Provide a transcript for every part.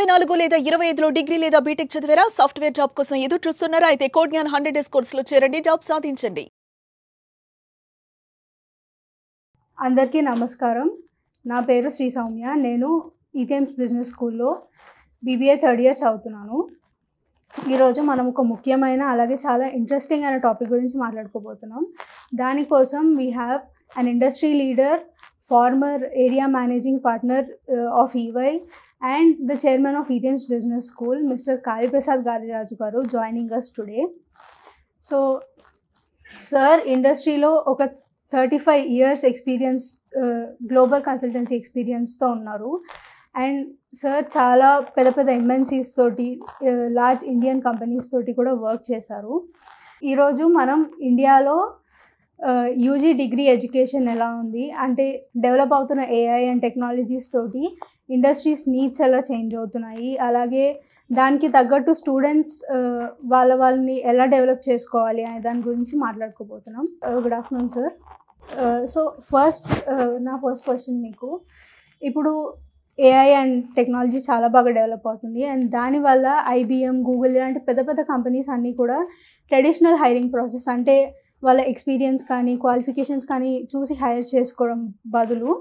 24 లేదా 25లో డిగ్రీ లేదా బీటెక్ చదివారా? సాఫ్ట్వేర్ జాబ్ కోసం ఎదురు చూస్తున్నారా? అయితే కోడ్ జ్ఞాన్ 100 డేస్ కోర్సులో చేరండి, జాబ్ సాధించండి. అందరికీ నమస్కారం. నా పేరు శ్రీ సౌమ్య. నేను ఈథేమ్స్ బిజినెస్ స్కూల్లో BBA థర్డ్ ఇయర్ చదువుతున్నాను. ఈరోజు మనం ఒక ముఖ్యమైన అలాగే చాలా ఇంట్రెస్టింగ్ అయిన టాపిక్ గురించి మాట్లాడుకోబోతున్నాం. దానికోసం we have an industry leader, former area managing partner of EY and the chairman of ETHAMS Business School, Mr. Kali Prasad Gariraju garu, joining us today. So, sir, industry lo oka 35 years experience, global consultancy experience తో ఉన్నారు. And sir చాలా పెద్ద పెద్ద MNCs తోటి, large Indian companies తోటి కూడా work చేశారు. ఈరోజు మనం ఇండియాలో యూజీ డిగ్రీ ఎడ్యుకేషన్ ఎలా ఉంది, అంటే డెవలప్ అవుతున్న AI అండ్ టెక్నాలజీస్ తోటి ఇండస్ట్రీస్ నీడ్స్ ఎలా చేంజ్ అవుతున్నాయి, అలాగే దానికి తగ్గట్టు స్టూడెంట్స్ వాళ్ళని ఎలా డెవలప్ చేసుకోవాలి అనే దాని గురించి మాట్లాడుకోబోతున్నాం. Good afternoon sir. సో నా ఫస్ట్ క్వశ్చన్ మీకు, ఇప్పుడు AI అండ్ టెక్నాలజీ చాలా బాగా డెవలప్ అవుతుంది అండ్ దానివల్ల IBM, గూగుల్ ఇలాంటి పెద్ద పెద్ద కంపెనీస్ అన్నీ కూడా ట్రెడిషనల్ హైరింగ్ ప్రాసెస్, అంటే వాళ్ళ ఎక్స్పీరియన్స్ కానీ క్వాలిఫికేషన్స్ కానీ చూసి హైర్ చేసుకోవడం బదులు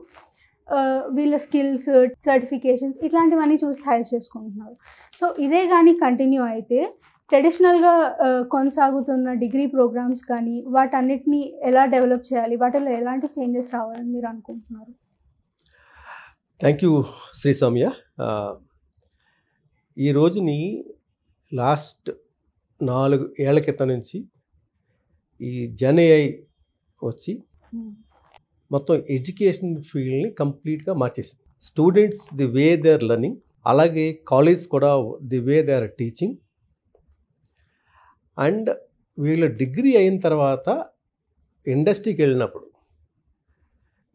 వీళ్ళ స్కిల్స్, సర్టిఫికేషన్స్ ఇట్లాంటివన్నీ చూసి హైర్ చేసుకుంటున్నారు. సో ఇదే కానీ కంటిన్యూ అయితే ట్రెడిషనల్గా కొనసాగుతున్న డిగ్రీ ప్రోగ్రామ్స్ కానీ వాటన్నిటిని ఎలా డెవలప్ చేయాలి, వాటిలో ఎలాంటి చేంజెస్ రావాలని మీరు అనుకుంటున్నారు? Thank you Shri Soumya. ఈ రోజుని లాస్ట్ 4 ఏళ్ల క్రితం నుంచి ఈ జెన్ఏఐ వచ్చి మొత్తం ఎడ్యుకేషన్ ఫీల్డ్ని కంప్లీట్గా మార్చేసింది. Students the way they are learning, అలాగే కాలేజ్ కూడా the way they are teaching. And వీళ్ళు డిగ్రీ అయిన తర్వాత ఇండస్ట్రీకి వెళ్ళినప్పుడు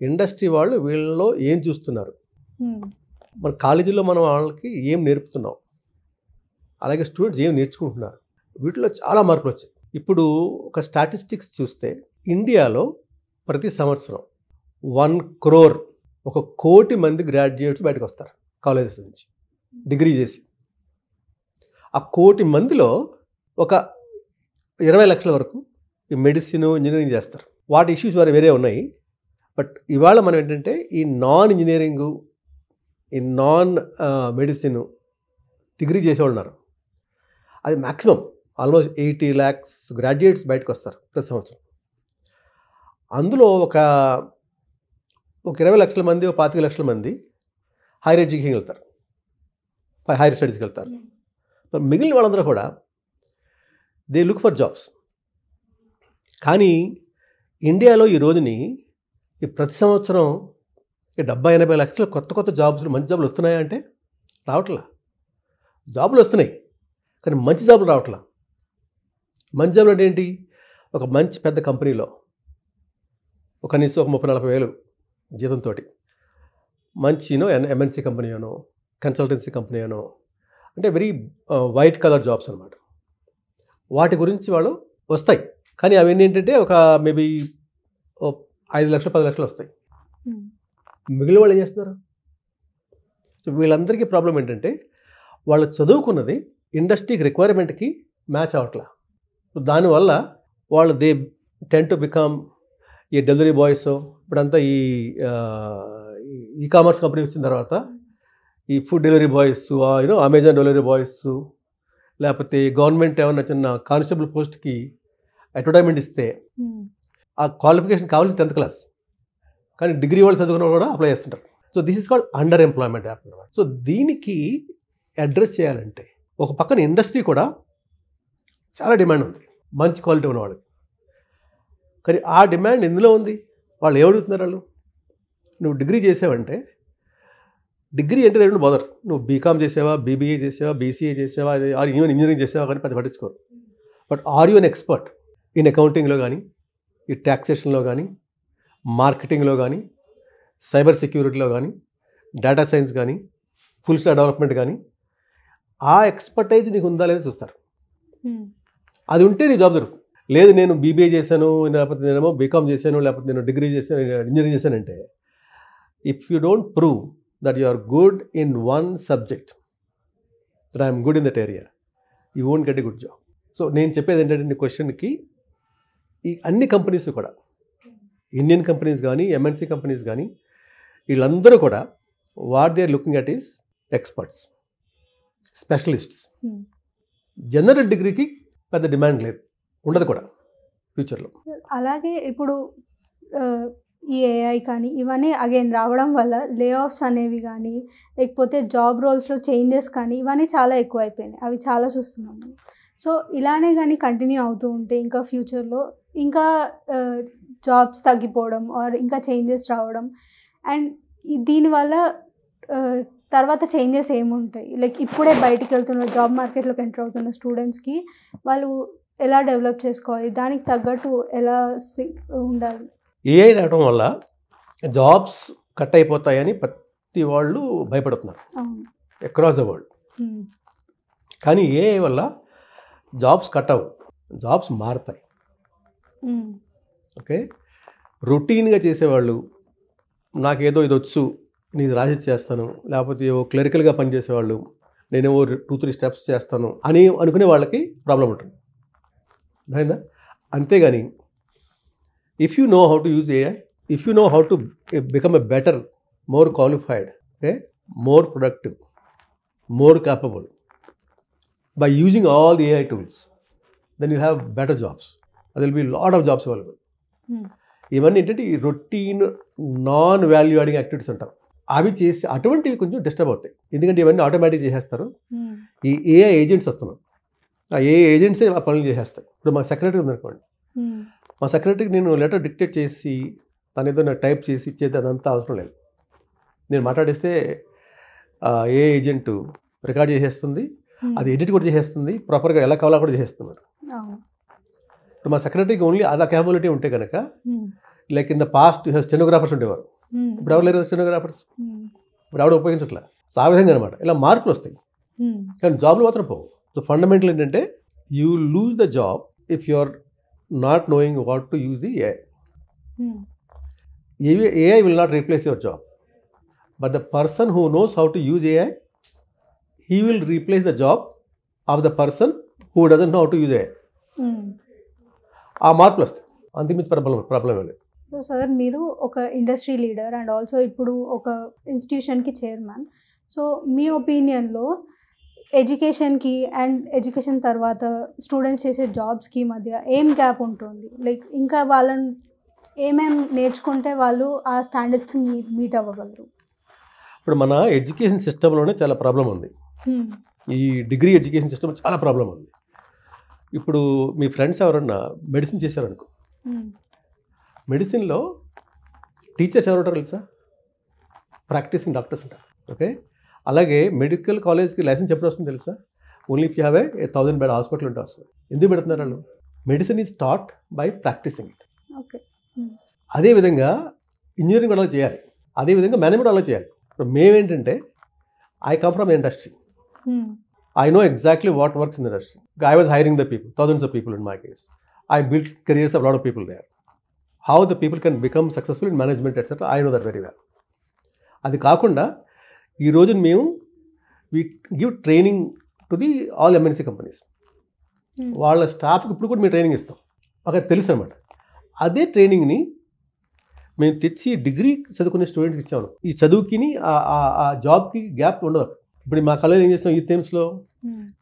ఇండస్ట్రీ వాళ్ళు వీళ్ళలో ఏం చూస్తున్నారు, మన కాలేజీలో మనం వాళ్ళకి ఏం నేర్పుతున్నాం, అలాగే స్టూడెంట్స్ ఏం నేర్చుకుంటున్నారు, వీటిలో చాలా మార్పులు వచ్చాయి. ఇప్పుడు ఒక స్టాటిస్టిక్స్ చూస్తే ఇండియాలో ప్రతి సంవత్సరం 1 crore, 1 కోటి మంది గ్రాడ్యుయేట్స్ బయటకు వస్తారు కాలేజెస్ నుంచి డిగ్రీ చేసి. ఆ 1 కోటి మందిలో ఒక 20 లక్షల వరకు ఈ మెడిసిన్, ఇంజనీరింగ్ చేస్తారు. వాటి ఇష్యూస్ వేరే ఉన్నాయి. బట్ ఇవాళ మనం ఏంటంటే ఈ నాన్ ఇంజనీరింగు, ఈ నాన్ మెడిసిన్ డిగ్రీ చేసేవాళ్ళు ఉన్నారు. అది మ్యాక్సిమం ఆల్మోస్ట్ 80 lakhs గ్రాడ్యుయేట్స్ బయటకు వస్తారు ప్రతి సంవత్సరం. అందులో ఒక 20 లక్షల మంది, 25 లక్షల మంది హైయర్ ఎడ్యుకేషన్కి వెళ్తారు, హైయర్ స్టడీస్కి వెళ్తారు. మిగిలిన వాళ్ళందరూ కూడా దే లుక్ ఫర్ జాబ్స్. కానీ ఇండియాలో ఈ రోజుని ఈ ప్రతి సంవత్సరం 70-80 లక్షల కొత్త జాబ్స్, మంచి జాబులు వస్తున్నాయా అంటే రావట్లా. జాబులు వస్తున్నాయి కానీ మంచి జాబులు రావట్లా. మంచి జాబులు అంటే ఏంటి? ఒక మంచి పెద్ద కంపెనీలో కనీసం ఒక 30-40 వేలు జీతంతో మంచినో MNC కంపెనీ అనో, కన్సల్టెన్సీ కంపెనీ అనో, అంటే వెరీ వైట్ కలర్ జాబ్స్ అనమాట. వాటి గురించి వాళ్ళు వస్తాయి. కానీ అవన్నీ ఏంటంటే ఒక మేబీ 5 లక్షలు 10 లక్షలు వస్తాయి. మిగిలిన వాళ్ళు ఏం చేస్తున్నారు? వీళ్ళందరికీ ప్రాబ్లం ఏంటంటే వాళ్ళు చదువుకున్నది ఇండస్ట్రీకి రిక్వైర్మెంట్కి మ్యాచ్ అవ్వట్లా. దానివల్ల వాళ్ళు దే టెన్ టు బికమ్ ఈ డెలివరీ బాయ్స్. ఇప్పుడంతా ఈ కామర్స్ కంపెనీ వచ్చిన తర్వాత ఈ food delivery boys, Amazon delivery boys, లేకపోతే గవర్నమెంట్ ఏమన్నా చిన్న కానిస్టేబుల్ పోస్ట్కి అడ్వర్టైజ్మెంట్ ఇస్తే ఆ క్వాలిఫికేషన్ కావాలి 10th క్లాస్, కానీ డిగ్రీ వాళ్ళు చదువుకున్న కూడా అప్లై చేస్తుంటారు. So this is called under employment app అనమాట. సో దీనికి అడ్రస్ చేయాలంటే ఒక పక్కన ఇండస్ట్రీ కూడా చాలా డిమాండ్ ఉంది మంచి క్వాలిటీ ఉన్న వాళ్ళకి. కానీ ఆ డిమాండ్ ఎందులో ఉంది? వాళ్ళు ఏమడుగుతున్నారు? వాళ్ళు నువ్వు డిగ్రీ చేసావంటే, డిగ్రీ అంటే రెండు బోదర్. నువ్వు బీకామ్ చేసావా, BBA చేసావా, BCA చేసావా, ఆర్ ఈవెన్ ఇంజనీరింగ్ చేసావా కానీ పెద్ద పట్టించుకోరు. But are you an expert in అకౌంటింగ్లో కానీ, ఈ ట్యాక్సేషన్లో కానీ, మార్కెటింగ్లో కానీ, సైబర్ సెక్యూరిటీలో కానీ, డేటా సైన్స్ కానీ, ఫుల్ స్టాక్ డెవలప్మెంట్ కానీ, ఆ ఎక్స్పర్టైజ్ నీకు ఉందా లేదా చూస్తారు. అది ఉంటే నీ జాబ్ దొరుకుతుంది. లేదు నేను BBA చేశాను, లేకపోతే నేనేమో బీకామ్ చేశాను, లేకపోతే నేను డిగ్రీ చేశాను, ఇంజనీరింగ్ చేశానంటే, if you don't prove that you are good in one subject, that I'm good in that area, you won't get a good job. So నేను చెప్పేది ఏంటంటే నీ క్వశ్చన్కి ఈ అన్ని కంపెనీస్ కూడా, ఇండియన్ కంపెనీస్ కానీ ఎంఎన్సీ కంపెనీస్ కానీ, వీళ్ళందరూ కూడా what they are looking at is experts, specialists. General డిగ్రీకి పెద్ద డిమాండ్ లేదు, ఉండదు కూడా ఫ్యూచర్లో. అలాగే ఇప్పుడు ఈ ఏఐ కానీ ఇవన్నీ అగైన్ రావడం వల్ల లే ఆఫ్స్ అనేవి కానీ, లేకపోతే జాబ్ రోల్స్లో చేంజెస్ కానీ ఇవన్నీ చాలా ఎక్కువ అయిపోయినాయి. అవి చాలా చూస్తున్నాము. సో ఇలానే కానీ కంటిన్యూ అవుతూ ఉంటే ఇంకా ఫ్యూచర్లో ఇంకా జాబ్స్ తగ్గిపోవడం ఆర్ ఇంకా చేంజెస్ రావడం, అండ్ దీనివల్ల తర్వాత చేంజెస్ ఏముంటాయి? లైక్ ఇప్పుడే బయటికి వెళ్తున్న జాబ్ మార్కెట్లోకి ఎంటర్ అవుతున్న స్టూడెంట్స్కి వాళ్ళు ఎలా డెవలప్ చేసుకోవాలి, దానికి తగ్గట్టు ఎలా ఉండాలి? ఏఐ రావడం వల్ల జాబ్స్ కట్ అయిపోతాయని ప్రతి వాళ్ళు భయపడుతున్నారు అక్రాస్ ద వరల్డ్. కానీ ఏఐ వల్ల జాబ్స్ కట్ అవ్వవు, జాబ్స్ మారుతాయి. ఓకే, రొటీన్గా చేసేవాళ్ళు, నాకేదో ఇది వచ్చు నేను రాసి చేస్తాను, లేకపోతే ఏవో క్లరికల్గా పనిచేసేవాళ్ళు నేనేవో 2-3 స్టెప్స్ చేస్తాను అని అనుకునే వాళ్ళకి ప్రాబ్లం ఉంటుంది. అయిందా? అంతేగాని if you know how to use AI, if you know how to become a better, more qualified, okay, more productive, more capable by using all the AI tools, then you have better jobs. There will be a lot of jobs available. ఇవన్నీ ఏంటంటే ఈ routine non value adding activities అంటారు. అవి చేసి అటువంటివి కొంచెం disturb అవుతాయి, ఎందుకంటే ఇవన్నీ ఆటోమేటిక్ చేసేస్తారు. ఈ ఏఐ ఏజెంట్స్ వస్తున్నారు, ఆ ఏఐ ఏజెంట్సే ఆ పనులు చేసేస్తాయి. ఇప్పుడు మా సెక్రటరీ ఉందనుకోండి, మా సెక్రటరీకి నేను లెటర్ డిక్టేట్ చేసి తను ఏదో నాకు టైప్ చేసి ఇచ్చేది అదంతా అవసరం లేదు. నేను మాట్లాడిస్తే ఏ ఏజెంట్ రికార్డ్ చేసేస్తుంది, అది ఎడిట్ కూడా చేసేస్తుంది, ప్రాపర్గా ఎలా కావాలో కూడా చేసేస్తున్నారు. ఇప్పుడు మా సెక్రటరీకి ఓన్లీ అదా క్యాపబిలిటీ ఉంటే కనుక, like in the past stenographers ఉండేవారు, ఇప్పుడు ఎవరు లేరు స్టెనోగ్రాఫర్స్, ఇప్పుడు ఎవరు ఉపయోగించట్లే. సో ఆ విధంగా అనమాట ఇలా మార్పులు వస్తాయి, కానీ జాబ్లు మాత్రం పోవు. సో ఫండమెంటల్ ఏంటంటే you lose the job if you are not knowing what to use the AI. AI will not replace your job, but the person who knows how to use AI, he will replace the job of the person who doesn't know how to use AI. ఆ మార్పులు వస్తాయి, అంతకుమించి problem లేదు. So sir, మీరు ఒక industry leader and also ఇప్పుడు ఒక ఇన్స్టిట్యూషన్కి chairman. So మీ ఒపీనియన్లో ఎడ్యుకేషన్కి అండ్ ఎడ్యుకేషన్ తర్వాత స్టూడెంట్స్ చేసే జాబ్స్కి మధ్య ఏం గ్యాప్ ఉంటుంది? లైక్ ఇంకా వాళ్ళని ఏమేమి నేర్చుకుంటే వాళ్ళు ఆ స్టాండర్డ్స్ మీట్ అవ్వగలరు? ఇప్పుడు మన ఎడ్యుకేషన్ సిస్టంలోనే చాలా ప్రాబ్లం ఉంది. ఈ డిగ్రీ ఎడ్యుకేషన్ సిస్టమ్ చాలా ప్రాబ్లం ఉంది. ఇప్పుడు మీ ఫ్రెండ్స్ ఎవరన్నా మెడిసిన్ చేశారనుకో, మెడిసిన్లో టీచర్స్ ఎవరు ఉంటారు తెలుసా? ప్రాక్టీసింగ్ డాక్టర్స్ ఉంటారు. ఓకే, అలాగే మెడికల్ కాలేజ్కి లైసెన్స్ ఎప్పుడు వస్తుంది తెలుసా? Only if you have a 1000 bed hospital ఉంటే వస్తుంది. ఎందుకు పెడుతున్నారు వాళ్ళు? Medicine is taught by practising it. Okay, అదేవిధంగా ఇంజనీరింగ్ అలా చేయాలి, అదేవిధంగా మేనేజ్మెంట్ అలా చేయాలి. ఇప్పుడు మేమేంటంటే I come from the industry. I know exactly what works in the industry. I was hiring the people, thousands of people in my case. I built careers of a lot of people there. How the people can become successful in management, etc. I know that very well. అది కాకుండా ఈరోజు మేము we give training to the all MNC companies. వాళ్ళ స్టాఫ్కి ఇప్పుడు కూడా మేము training ఇస్తాం, మాకు తెలుసు అనమాట. అదే ట్రైనింగ్ని మేము తెచ్చి డిగ్రీ చదువుకునే స్టూడెంట్కి ఇచ్చాము. ఈ చదువుకి ఆ జాబ్కి గ్యాప్ ఉండదు. ఇప్పుడు మా కాలేజ్ ఏం చేస్తాం, ఈ థేమ్స్లో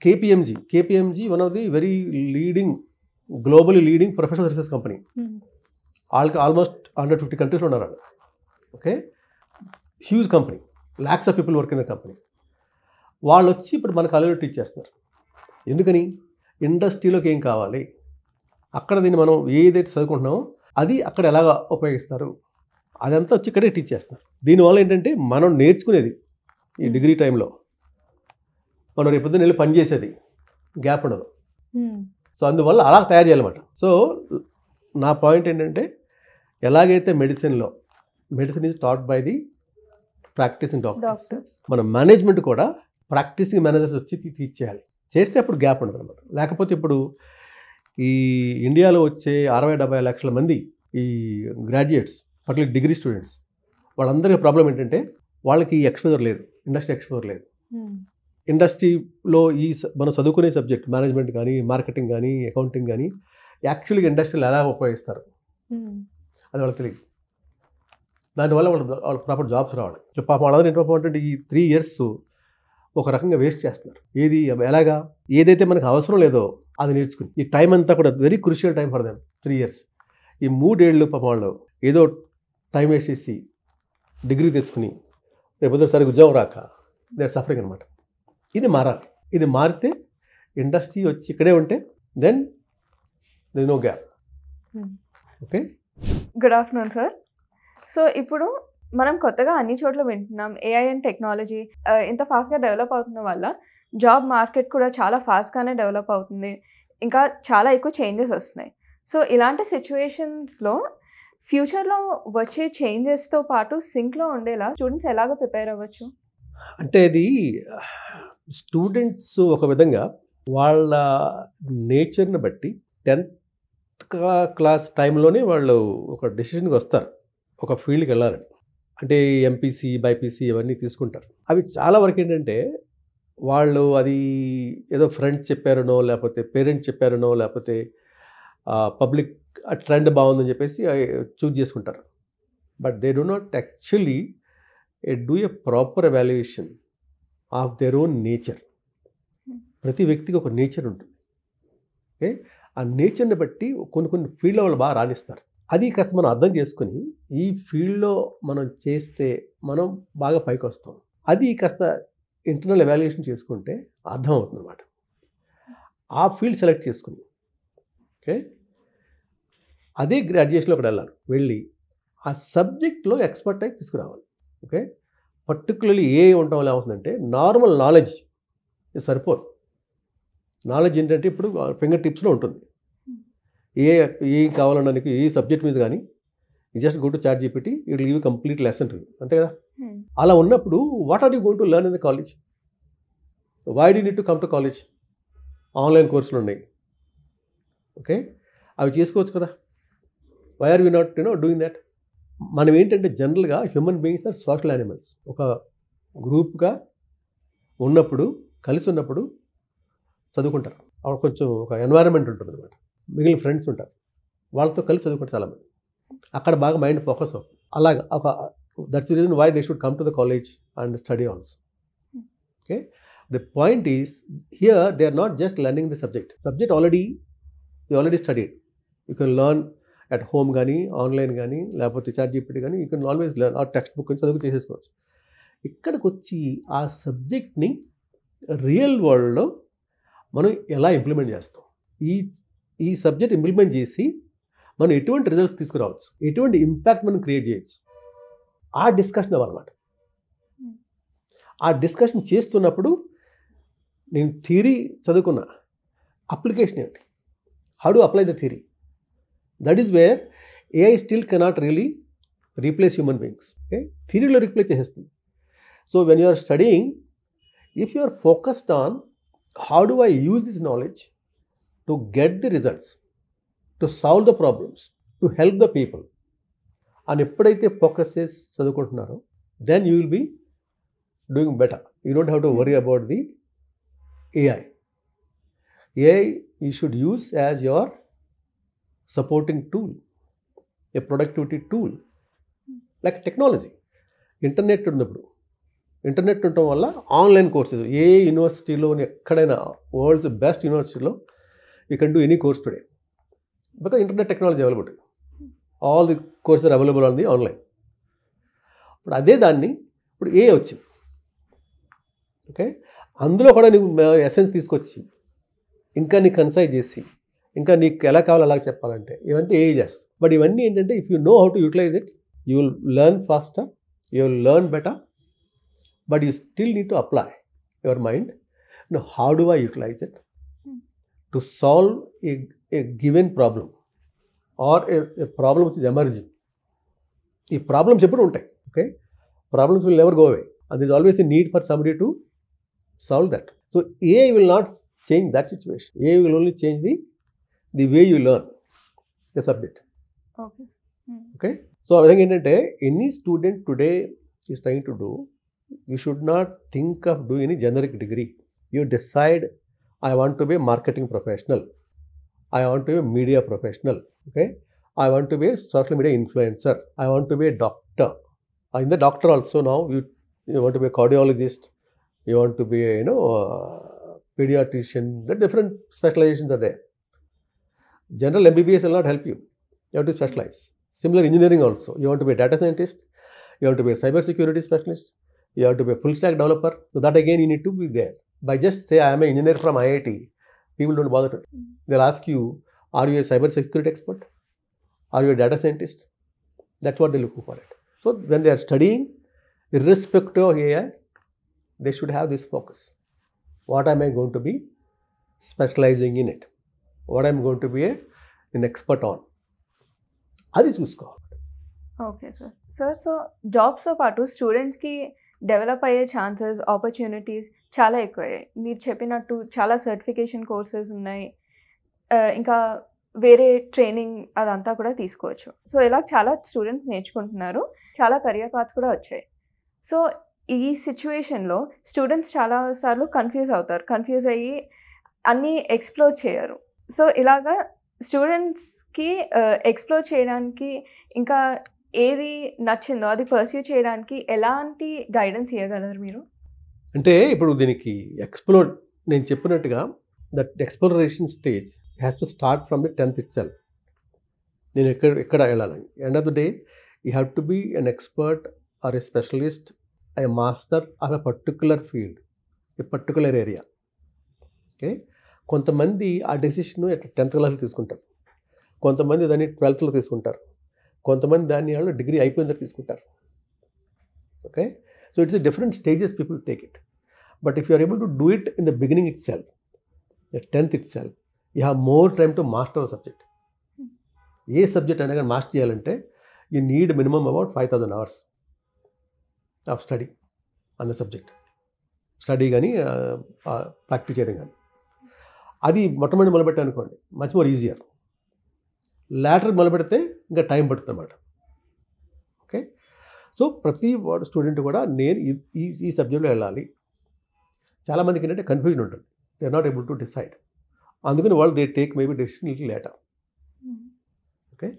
KPMG one of the very leading, globally leading professional services company. వాళ్ళకి ఆల్మోస్ట్ 150 కంట్రీస్లో ఉన్నారు వాళ్ళు. Okay, huge company, lakhs of people work in the company. వాళ్ళు వచ్చి ఇప్పుడు మన కాలేజీలో టీచ్ చేస్తున్నారు. ఎందుకని? ఇండస్ట్రీలోకి ఏం కావాలి, అక్కడ దీన్ని మనం ఏదైతే చదువుకుంటున్నామో అది అక్కడ ఎలాగా ఉపయోగిస్తారు, అదంతా వచ్చి ఇక్కడే టీచ్ చేస్తున్నారు. దీనివల్ల ఏంటంటే మనం నేర్చుకునేది ఈ డిగ్రీ టైంలో మనం రేపొద్దున వెళ్ళి పని చేసేది గ్యాప్ ఉండదు. సో అందువల్ల అలా తయారు చేయాలన్నమాట. సో నా పాయింట్ ఏంటంటే ఎలాగైతే medicine is taught by the practising doctors, మన మేనేజ్మెంట్ కూడా ప్రాక్టీసింగ్ మేనేజర్స్ వచ్చి టీచ్ చేయాలి. చేస్తే అప్పుడు గ్యాప్ ఉండదు అనమాట. లేకపోతే ఇప్పుడు ఈ ఇండియాలో వచ్చే 60-70 లక్షల మంది ఈ గ్రాడ్యుయేట్స్, పర్టికులర్ డిగ్రీ స్టూడెంట్స్, వాళ్ళందరికీ ప్రాబ్లం ఏంటంటే వాళ్ళకి ఎక్స్పోజర్ లేదు, ఇండస్ట్రీ ఎక్స్పోజర్ లేదు. ఇండస్ట్రీలో మనం చదువుకునే సబ్జెక్ట్ మేనేజ్మెంట్ కానీ, మార్కెటింగ్ కానీ, అకౌంటింగ్ కానీ యాక్చువల్గా ఇండస్ట్రీలో ఎలా ఉపయోగిస్తారు అది వాళ్ళకి తెలియదు. దానివల్ల వాళ్ళు ప్రాపర్ జాబ్స్ రావాలి. సో పాపం వాళ్ళందరూ ఏంటంటే ఈ 3 years ఒక రకంగా వేస్ట్ చేస్తున్నారు. ఏది ఎలాగా ఏదైతే మనకు అవసరం లేదో అది నేర్చుకుని ఈ టైం అంతా కూడా very crucial time for them 3 years. ఈ 3 ఏళ్ళు పాపం వాళ్ళు ఏదో టైం వేస్ట్ చేసి డిగ్రీ తెచ్చుకుని రేపు సరిగ్గా ఉద్యోగం రాక దే ఆర్ సఫరింగ్ అనమాట. ఇది మారాలి. ఇది మారితే ఇండస్ట్రీ వచ్చి ఇక్కడే ఉంటే then they no gap. Okay, good afternoon sir. So ఇప్పుడు మనం కొత్తగా అన్ని చోట్ల వింటున్నాం ఏఐ అండ్ టెక్నాలజీ ఇంత ఫాస్ట్గా డెవలప్ అవుతున్న వల్ల జాబ్ మార్కెట్ కూడా చాలా ఫాస్ట్గానే డెవలప్ అవుతుంది, ఇంకా చాలా ఎక్కువ చేంజెస్ వస్తున్నాయి. సో ఇలాంటి సిచ్యువేషన్స్లో ఫ్యూచర్లో వచ్చే చేంజెస్తో పాటు సింక్లో ఉండేలా స్టూడెంట్స్ ఎలాగ ప్రిపేర్ అవ్వచ్చు? అంటే ఇది స్టూడెంట్స్ ఒక విధంగా వాళ్ళ నేచర్ని బట్టి 10th క్లాస్ టైంలోనే వాళ్ళు ఒక డెసిషన్కి వస్తారు ఒక ఫీల్డ్కి వెళ్ళాలని. అంటే ఎంపీసీ, బైపీసీ ఇవన్నీ తీసుకుంటారు. అవి చాలా వరకు ఏంటంటే వాళ్ళు అది ఏదో ఫ్రెండ్స్ చెప్పారనో, లేకపోతే పేరెంట్స్ చెప్పారనో, లేకపోతే పబ్లిక్ ట్రెండ్ బాగుందని చెప్పేసి చూజ్ చేసుకుంటారు. But they do not actually do a proper evaluation of their own nature. ప్రతి వ్యక్తికి ఒక నేచర్ ఉంటుంది. ఓకే, ఆ నేచర్ని బట్టి కొన్ని ఫీల్డ్లో వాళ్ళు బాగా రాణిస్తారు. అది కాస్త మనం అర్థం చేసుకుని ఈ ఫీల్డ్లో మనం చేస్తే మనం బాగా పైకి వస్తాం. అది కాస్త ఇంటర్నల్ ఎవాల్యుయేషన్ చేసుకుంటే అర్థం అవుతుంది అన్నమాట. ఆ ఫీల్డ్ సెలెక్ట్ చేసుకుని ఓకే అదే గ్రాడ్యుయేషన్లో అక్కడ వెళ్ళి ఆ సబ్జెక్ట్లో ఎక్స్పర్టైజ్ తీసుకురావాలి. ఓకే, పర్టికులర్లీ ఏ ఉండటం వల్ల ఏమవుతుందంటే నార్మల్ నాలెడ్జ్ ఇది సరిపోదు. నాలెడ్జ్ ఏంటంటే ఇప్పుడు ఫింగర్ టిప్స్లో ఉంటుంది. ఏ కావాలన్నానికి ఏ సబ్జెక్ట్ మీద కానీ just go to ChatGPT, it will give complete lesson to you, అంతే కదా. అలా ఉన్నప్పుడు what are you going to learn in the college? Why do need to come to college? Online కోర్సులు ఉన్నాయి. Okay, అవి చేసుకోవచ్చు కదా. Why are you not doing that? మనం ఏంటంటే జనరల్గా human beings are social animals. ఒక గ్రూప్గా ఉన్నప్పుడు, కలిసి ఉన్నప్పుడు చదువుకుంటారు. అక్కడ కొంచెం ఒక ఎన్వైరన్మెంట్ ఉంటుంది అనమాట. మిగిలిన ఫ్రెండ్స్ ఉంటారు, వాళ్ళతో కలిసి చదువుకుంటారు చాలామంది. అక్కడ బాగా మైండ్ ఫోకస్ అవుతుంది. అలాగా ఒక that's the reason why they should come to the college and study also. Okay, the point is here they are not just learning the subject already studied. You can learn at home కానీ, online కానీ, లేకపోతే ChatGPT కానీ, you can always learn. ఆ textbook నుంచి చదువు చేసేసుకోవచ్చు. ఇక్కడికి వచ్చి ఆ సబ్జెక్ట్ని రియల్ వరల్డ్లో మనం ఎలా ఇంప్లిమెంట్ చేస్తాం, ఈ సబ్జెక్ట్ ఇంప్లిమెంట్ చేసి మనం ఎటువంటి రిజల్ట్స్ తీసుకురావచ్చు, ఎటువంటి ఇంపాక్ట్ మనం క్రియేట్ చేయొచ్చు, ఆ డిస్కషన్ అవ్వాలన్నమాట. ఆ డిస్కషన్ చేస్తున్నప్పుడు నేను థియరీ చదువుకున్నా, అప్లికేషన్ ఏంటి, how do apply the theory, that is where AI still cannot really replace human beings. Okay, థియరీలో రీప్లేస్ చేసేస్తుంది. So when you are studying, if you are focused on how do I use this knowledge to get the results, to solve the problems, to help the people, and ఎప్పుడైతే focus చేసి చదువుకుంటున్నారో then you will be doing better. You don't have to worry about the AI. You should use as your supporting tool, a productivity tool, like technology. Internet ఉన్నప్పుడు, internet ఉండటం వల్ల online courses ఏ యూనివర్సిటీలో ఎక్కడైనా world's best యూనివర్సిటీలో you can do any course today because internet technology available. All the courses are available on the online. ఇప్పుడు అదే దాన్ని ఇప్పుడు ఏ వచ్చింది. ఓకే, అందులో కూడా నీకు ఎసెన్స్ తీసుకొచ్చి ఇంకా నీకు కన్సైజ్ చేసి ఇంకా నీకు ఎలా కావాలో అలాగ చెప్పాలంటే ఇవన్నీ ఏ చేస్తుంది. బట్ ఇవన్నీ ఏంటంటే if you know how to utilise it, you will learn faster, you will learn better. But you still need to apply your mind. Now, how do I utilize it to solve a given problem or a problem which is emerging? ఈ problems ఎప్పుడు ఉంటాయి. Okay, problems will never go away and there is always a need for somebody to solve that. So AI will not change that situation. AI will only change the way you learn the subject. Okay. So I think ఏంటంటే any student today is trying to do you should not think of doing any generic degree. You decide, I want to be a marketing professional. I want to be a media professional. Okay. I want to be a social media influencer. I want to be a doctor. In the doctor also now, you want to be a cardiologist. You want to be a, pediatrician. The different specializations are there. General MBBS will not help you. You have to specialize. Similar engineering also. You want to be a data scientist. You have to be a cyber security specialist. You have to be a full stack developer. So that again you need to be there. By just say I am an engineer from IIT, people don't bother to. They'll ask you, are you a cyber security expert? Are you a data scientist? That's what they're looking for it. So when they are studying, irrespective of AI, they should have this focus. What am I going to be specializing in it? What I'm going to be an expert on? అది చూసుకోవాలి. Okay sir. So జాబ్స్తో పాటు స్టూడెంట్స్కి develop అయ్యే chances, opportunities చాలా ఎక్కువయ్యాయి. మీరు చెప్పినట్టు చాలా సర్టిఫికేషన్ కోర్సెస్ ఉన్నాయి, ఇంకా వేరే ట్రైనింగ్ అదంతా కూడా తీసుకోవచ్చు. సో ఇలా చాలా స్టూడెంట్స్ నేర్చుకుంటున్నారు, చాలా కెరియర్ పాత్స్ కూడా వచ్చాయి. సో ఈ సిచ్యువేషన్లో స్టూడెంట్స్ చాలాసార్లు కన్ఫ్యూజ్ అయ్యి అన్నీ ఎక్స్ప్లోర్ చేయరు. సో ఇలాగా స్టూడెంట్స్కి ఎక్స్ప్లోర్ చేయడానికి ఇంకా ఏది నచ్చిందో అది పర్స్యూ చేయడానికి ఎలాంటి గైడెన్స్ ఇవ్వగలరు మీరు? అంటే ఇప్పుడు దీనికి నేను చెప్పినట్టుగా that exploration stage has to start from the 10th itself. నేను ఎక్కడ వెళ్ళాలని end of the day you have to be an expert or a specialist, a master of a particular field, a particular area. Okay. కొంతమంది ఆ decision 10th క్లాస్లో తీసుకుంటారు, కొంతమంది దాన్ని 12thలో తీసుకుంటారు, కొంతమంది దాన్ని వాళ్ళు డిగ్రీ అయిపోయిన తర్వాత తీసుకుంటారు. Okay. So it's different stages people take it. But if you are able to do it in the beginning itself, 10th itself, you have more time to master subject. ఏ subject అయినా కానీ master చేయాలంటే you need minimum about 5,000 hours of study on the subject. Study కానీ practice చేయడం కానీ. అది మొట్టమొదటి మొదలుపెట్టాను అనుకోండి, మచ్ మోర్ ఈజియర్. లాటర్ మొదలుపెడితే ఇంకా టైం పడుతుంది అన్నమాట. ఓకే. సో ప్రతి స్టూడెంట్ కూడా నేను ఈ సబ్జెక్ట్లో వెళ్ళాలి. చాలామందికి ఏంటంటే కన్ఫ్యూజన్ ఉంటుంది, they are not able to decide. అందుకని వాళ్ళు they take maybe decision little later. Okay.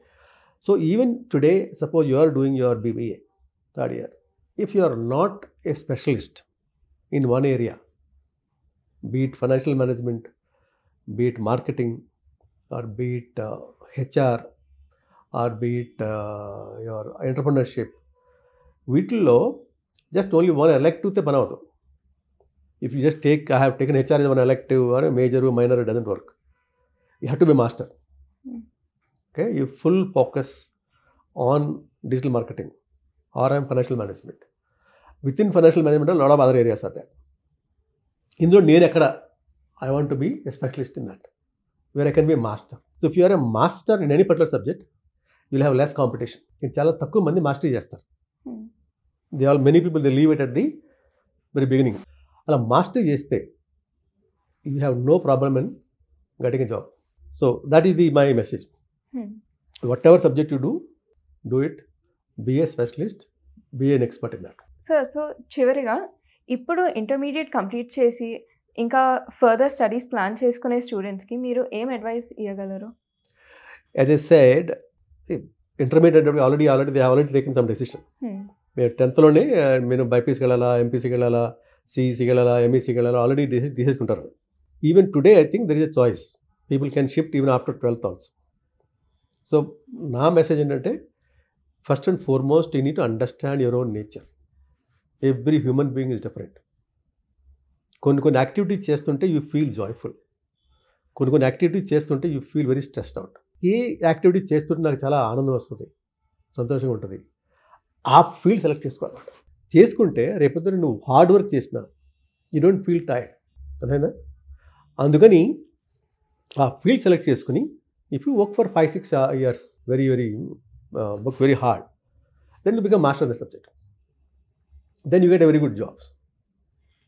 So even today suppose you are doing your BBA 3rd year, if you are not a specialist in one area, be it financial management, be it marketing, or be it HR, or be it your entrepreneurship, వీటిల్లో just only one ఎలెక్టివ్తే పని అవుతుంది. If you just I have taken HR as one elective or a major or minor, it doesn't work. You have to be a master. Okay, you full focus on digital marketing or on financial management. Within financial management, a lot of other areas are there. ఇందులో నేను ఎక్కడ I want to be a specialist in that where I can be master. So if you are a master in any particular subject you will have less competition. ఇది చాలా తక్కువ మంది mastery చేస్తారు. They all many people they leave it at the very beginning. అలా mastery చేస్తే you have no problem in getting a job. So that is the my message. Whatever subject you do it, be a specialist, be an expert in that. Sir, so చివరిగా ఇప్పుడు intermediate complete చేసి ఇంకా further studies plan చేసుకునే స్టూడెంట్స్కి మీరు ఏం advice ఇవ్వగలరు? As I said, intermediate already they already taken some decision. మీరు 10thలోనే నేను బైపీసీకి వెళ్ళాలా, ఎంపీసీకి వెళ్ళాలా, సిఈసీకి వెళ్ళాలా, ఎంఈసీకి వెళ్ళాలా, ఆల్రెడీ తీసేసుకుంటారు. Even today I think there is a choice. People can shift even after 12th also. So నా మెసేజ్ ఏంటంటే, first and foremost you need to understand your own nature. Every human being is different. కొన్ని activities చేస్తుంటే you feel joyful, కొన్ని activities చేస్తుంటే you feel very stressed out. ఏ activity చేస్తుంటే నాకు చాలా ఆనందం వస్తుంది, సంతోషంగా ఉంటుంది, ఆ ఫీల్డ్ సెలెక్ట్ చేసుకోవాలన్నమాట. చేసుకుంటే రేపొద్దున నువ్వు హార్డ్ వర్క్ చేసినా యూ డోంట్ ఫీల్ టైర్డ్. అర్థమైందా? అందుకని ఆ ఫీల్డ్ సెలెక్ట్ చేసుకుని if you work for 5-6 years very work very hard, then you become master of the subject. Then you get a very good jobs.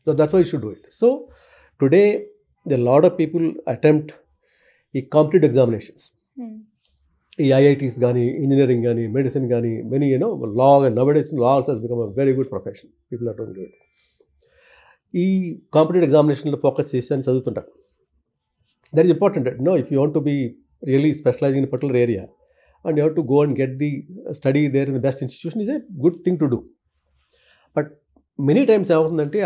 So that's why you should do it. So today, a lot of people attempt competitive examinations. ఈ IITs కానీ engineering కానీ medicine కానీ many law nowadays law also has become a very good profession. People are doing it. ఈ competitive ఎగ్జామినేషన్లో focus చేసి అని చదువుతుంటారు. That is important. If you want to be really specialising in particular area and you have to go and get the study there in the best institution is a good thing to do. But many times ఏమవుతుందంటే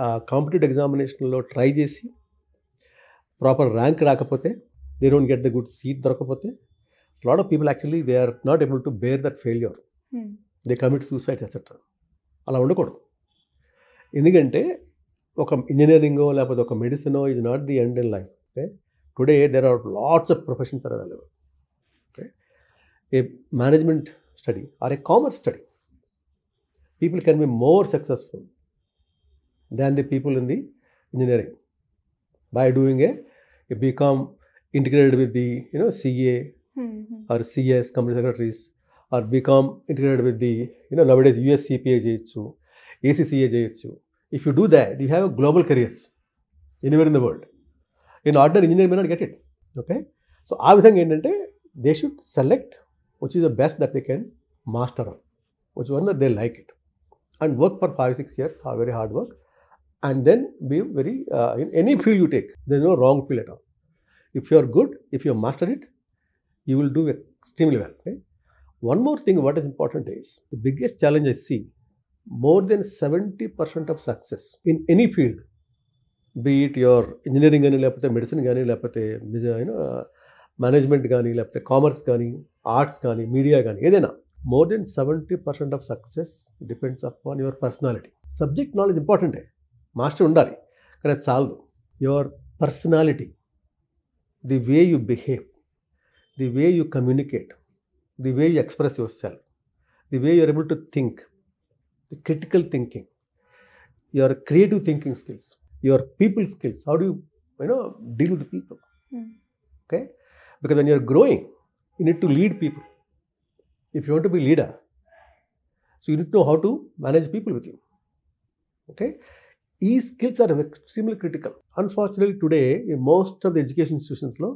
ఆ competitive ఎగ్జామినేషన్లో try చేసి proper rank రాకపోతే, they don't get the good seat దొరకకపోతే, lot of people actually they are not able to bear that failure. They commit suicide et cetera. అలా ఉండకూడదు. ఎందుకంటే ఒక ఇంజనీరింగో లేకపోతే ఒక మెడిసినో is not the end in life. Okay, today there are lots of professions are available. Okay, a management study or a commerce study, people can be more successful than the people in the engineering by doing a BCom integrated with the CA or CS company secretaries, or BCom integrated with the nowadays US CPA చేయొచ్చు, ACCA చేయొచ్చు. If you do that, you have a global careers anywhere in the world. In ordinary engineer may not get it. Okay, so ఆ విధంగా ఏంటంటే they should select which is the best that they can master on, which one that they like it, and work for 5-6 years, very hard work, and then be very in any field you take, there is no wrong field at all. If you are good, if you have mastered it, you will do extremely well. Okay? One more thing, what is important is the biggest challenge I see, more than 70% of success in any field, be it your engineering gaani lepothe medicine gaani lepothe management కానీ లేకపోతే commerce కానీ arts కానీ media కానీ ఏదైనా, more than 70% of success depends upon your personality. Subject knowledge ఇంపార్టెంటే, master ఉండాలి, కానీ అది చాలదు. Your personality, the way you behave, the way you communicate, the way you express yourself, the way you are able to think, the critical thinking, your creative thinking skills, your people skills, how do deal with people. Okay, because when you are growing, you need to lead people. If you want to be leader, so you need to know how to manage people with you. Okay, these skills are extremely critical. Unfortunately today in most of the education institutions lo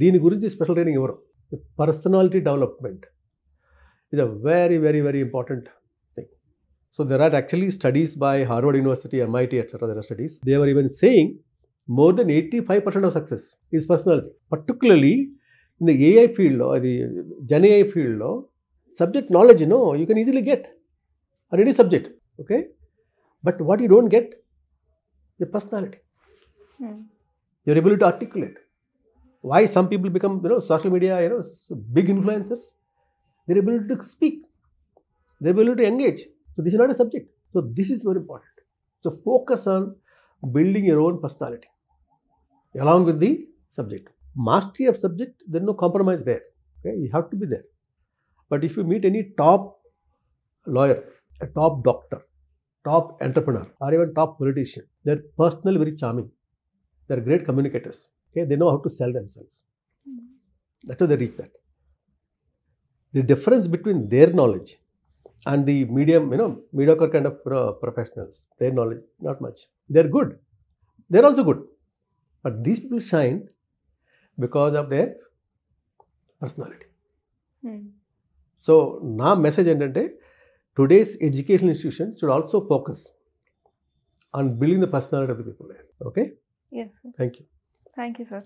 దీని గురించి special training ఇవ్వరు. Personality development is a very very very important thing. So there are actually studies by Harvard University, MIT, etc. There are studies, they were even saying more than 85% of success is personality. Particularly in the AI field or the Gen AI field, subject knowledge, you can easily get on any subject. Okay, but what you don't get, the personality, your ability to articulate. Why some people become social media big influencers? Their ability to speak, their ability to engage. So this is not a subject. So this is very important. So focus on building your own personality along with the subject. Mastery of subject, there is no compromise there. Okay, you have to be there. But if you meet any top lawyer, a top doctor, top entrepreneur, or even top politician, they are personally very charming. They are great communicators. Okay, they know how to sell themselves. That's how they reach that. The difference between their knowledge and the mediocre kind of professionals, their knowledge, not much. They are good. They are also good. But these people shine because of their personality. So, నా message ఏంటంటే today's educational institutions should also focus on building the personality of the people there. Okay? Yes, sir. Thank you. Thank you, sir.